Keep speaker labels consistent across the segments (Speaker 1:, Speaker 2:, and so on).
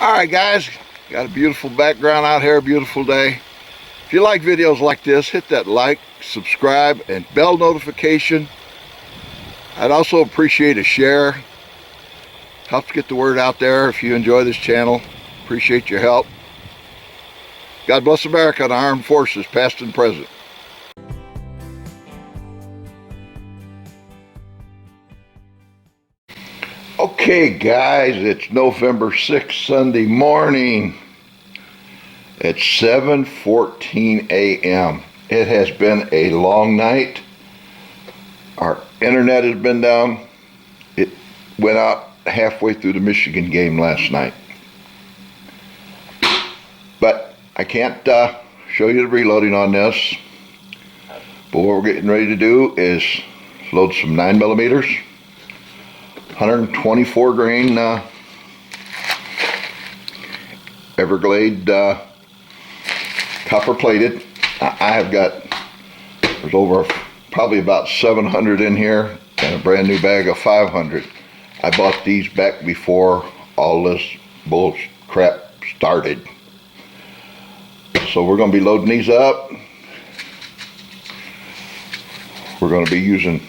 Speaker 1: Alright guys, got a beautiful background out here, a beautiful day. If you like videos like this, hit that like, subscribe, and bell notification. I'd also appreciate a share. Helps get the word out there if you enjoy this channel. Appreciate your help. God bless America and our armed forces, past and present. Okay guys, it's November 6th, Sunday morning. It's 7:14 a.m. It has been a long night. Our internet has been down. It went out halfway through the Michigan game last night. But I can't show you the reloading on this. But what we're getting ready to do is load some 9mm. 124 grain Everglade copper plated. I have got, there's over probably about 700 in here and a brand new bag of 500. I bought these back before all this bull crap started. So we're going to be loading these up. We're going to be using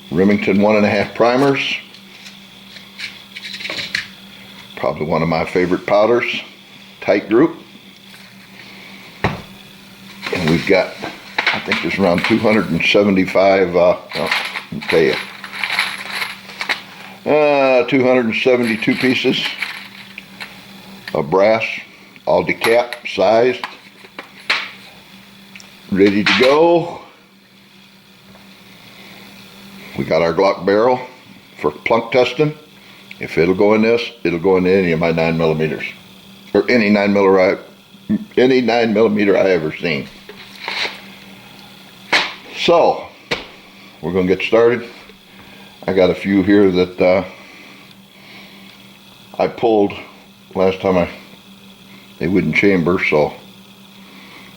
Speaker 1: Remington 1.5 primers, probably one of my favorite powders, tight group, and we've got, I think there's around 275, I'll tell you, 272 pieces of brass, all decap sized, ready to go. We got our Glock barrel for plunk testing. If it'll go in this, it'll go into any of my 9mm, or any 9mm I ever seen. So we're gonna get started. I got a few here that I pulled last time they wouldn't chamber, so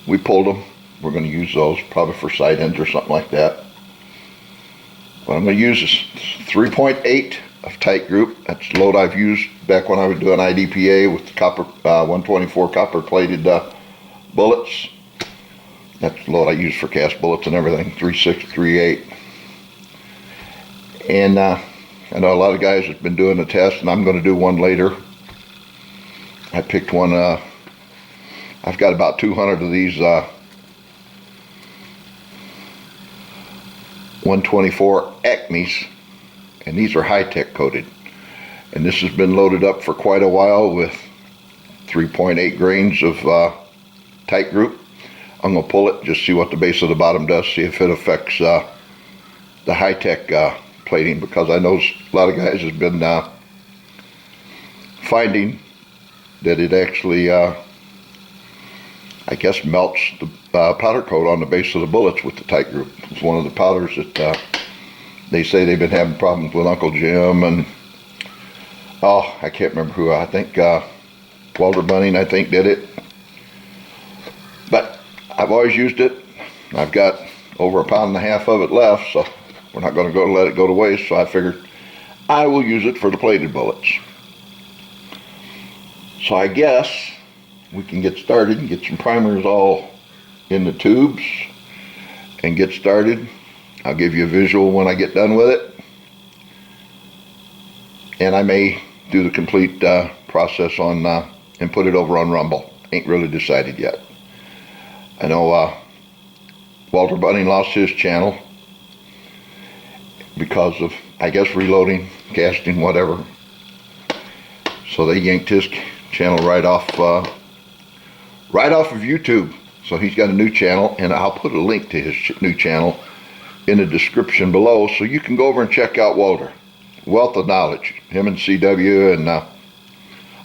Speaker 1: we pulled them. We're gonna use those probably for side ends or something like that. What I'm going to use is 3.8 of tight group. That's the load I've used back when I was doing IDPA with the copper 124 copper plated bullets. That's the load I use for cast bullets and everything, 3.6, 3.8. And I know a lot of guys have been doing the test, and I'm going to do one later. I picked one. I've got about 200 of these 124 Acmes, and these are high-tech coated, and this has been loaded up for quite a while with 3.8 grains of tight group. I'm going to pull it, just see what the base of the bottom does, see if it affects the high-tech plating, because I know a lot of guys have been finding that it actually I guess melts the powder coat on the base of the bullets with the tight group. It's one of the powders that they say they've been having problems with Uncle Jim and, oh, I can't remember who. I think Walter Bunning, I think, did it. But I've always used it. I've got over 1.5 pounds of it left, so we're not going to let it go to waste, so I figured I will use it for the plated bullets. So I guess we can get started and get some primers all in the tubes and get started. I'll give you a visual when I get done with it, and I may do the complete process on and put it over on Rumble. Ain't really decided yet. I know Walter Bunning lost his channel because of, I guess, reloading, casting, whatever, so they yanked his channel right off of YouTube. So he's got a new channel, and I'll put a link to his new channel in the description below, so you can go over and check out Walter. Wealth of knowledge. Him and CW and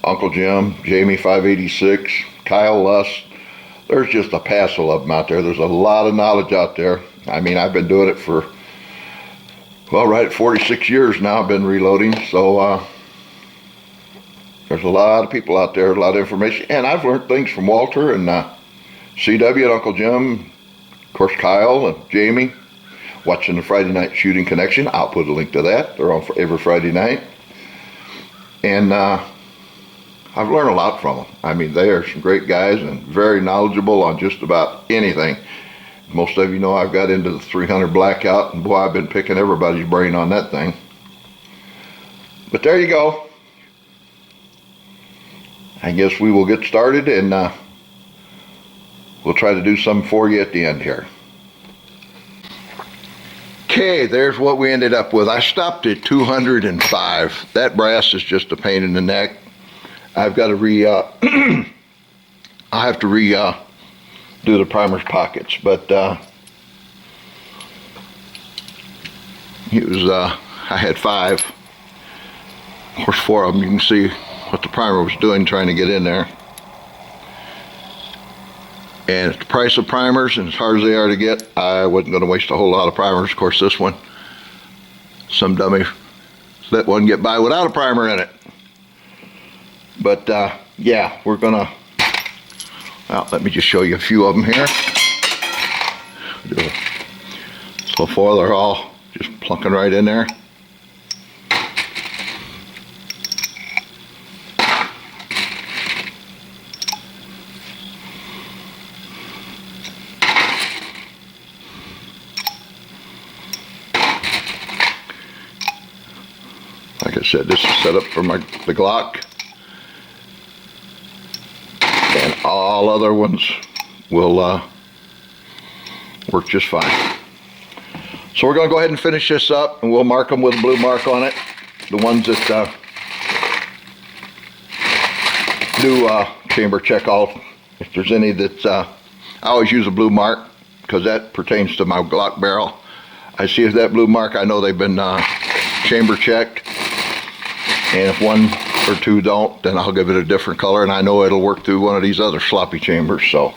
Speaker 1: Uncle Jim, Jamie 586, Kyle Lust. There's just a passel of them out there. There's a lot of knowledge out there. I mean, I've been doing it for, well, right at 46 years now. I've been reloading, so there's a lot of people out there, a lot of information, and I've learned things from Walter and CW and Uncle Jim, of course Kyle and Jamie, watching the Friday Night Shooting Connection. I'll put a link to that. They're on for every Friday night. And I've learned a lot from them. I mean, they are some great guys and very knowledgeable on just about anything. Most of you know I've got into the 300 blackout, and boy, I've been picking everybody's brain on that thing. But there you go. I guess we will get started, and we'll try to do some for you at the end here. Okay, there's what we ended up with. I stopped at 205. That brass is just a pain in the neck. I've got to I have to do the primer's pockets, but it was I had 5. Of course, 4 of them. You can see what the primer was doing, trying to get in there. And at the price of primers, and as hard as they are to get, I wasn't going to waste a whole lot of primers. Of course, this one, some dummy let one get by without a primer in it. But yeah, we're gonna, well, let me just show you a few of them here. So far, they're all just plunking right in there. Like I said, this is set up for the Glock, and all other ones will work just fine. So we're going to go ahead and finish this up, and we'll mark them with a blue mark on it. The ones that do chamber check off. If there's any that I always use a blue mark because that pertains to my Glock barrel. I see if that blue mark, I know they've been chamber checked. And if 1 or 2 don't, then I'll give it a different color, and I know it'll work through one of these other sloppy chambers. So,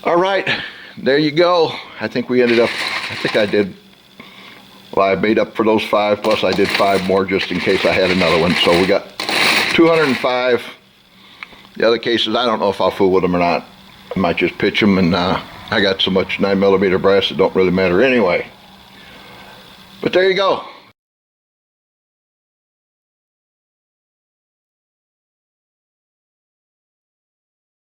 Speaker 1: all right, there you go. I think we ended up, I think I did, well, I made up for those 5, plus I did 5 more just in case I had another one. So we got 205. The other cases, I don't know if I'll fool with them or not. I might just pitch them, and I got so much 9mm brass it don't really matter anyway. But there you go.